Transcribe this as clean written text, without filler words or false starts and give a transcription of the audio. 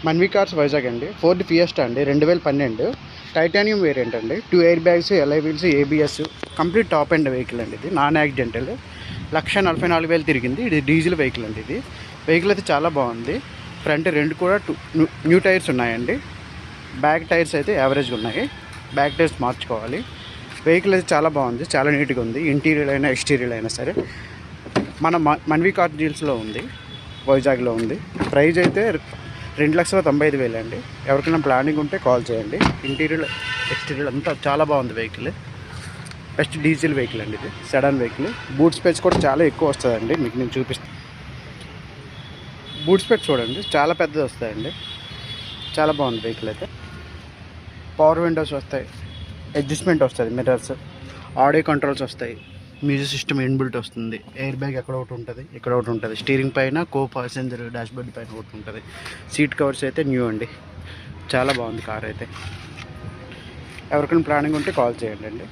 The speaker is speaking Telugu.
మన్వి కార్స్ వైజాగ్ అండి. ఫోర్డ్ ఫియస్టా అండి, 2012 టైటానియం వేరియంట్ అండి. 2 air bags, alloy wheels, ABS, complete top end vehicle అండి. ఇది నాన్ యాక్సిడెంటల్. 1,44,000 తిరిగింది. ఇది డీజిల్ వెహికల్ అండి. ఇది వెహికల్ అయితే చాలా బాగుంది. ఫ్రంట్ రెండు కూడా న్యూ టైర్స్ ఉన్నాయండి. బ్యాక్ టైర్స్ అయితే యావరేజ్గా ఉన్నాయి. బ్యాక్ టైర్స్ మార్చుకోవాలి. వెహికల్ అయితే చాలా బాగుంది, చాలా నీట్గా ఉంది. ఇంటీరియర్ అయినా ఎక్స్టీరియర్ అయినా సరే మన మన్వి కార్ డీల్స్లో ఉంది, వైజాగ్లో ఉంది. ప్రైజ్ అయితే 2,95,000 అండి. ఎవరికైనా ప్లానింగ్ ఉంటే కాల్ చేయండి. ఇంటీరియర్ ఎక్స్టీరియర్ అంతా చాలా బాగుంది వెహికల్. బెస్ట్ డీజిల్ వెహికల్ అండి. ఇది సెడాన్ వెహికల్. బూట్ స్పేస్ కూడా చాలా ఎక్కువ వస్తుందండి. మీకు నేను చూపిస్తాను. బూట్ స్పేస్ చూడండి, చాలా పెద్దది వస్తాయండి. చాలా బాగుంది వెహికల్ అయితే. పవర్ విండోస్ వస్తాయి, అడ్జస్ట్మెంట్ వస్తుంది, మిర్రర్స్, ఆడియో కంట్రోల్స్ వస్తాయి, మ్యూజిక్ సిస్టమ్ ఇన్బిల్ట్ వస్తుంది, ఎయిర్ బ్యాగ్ ఎక్కడ ఒకటి ఉంటుంది, ఇక్కడ ఒకటి ఉంటుంది. స్టీరింగ్ పైన కో ప్యాసింజర్ డాష్బోర్డ్ పైన ఒకటి ఉంటుంది. సీట్ కవర్స్ అయితే న్యూ అండి. చాలా బాగుంది కార్ అయితే. ఎవరికైనా ప్లానింగ్ ఉంటే కాల్ చేయండి అండి.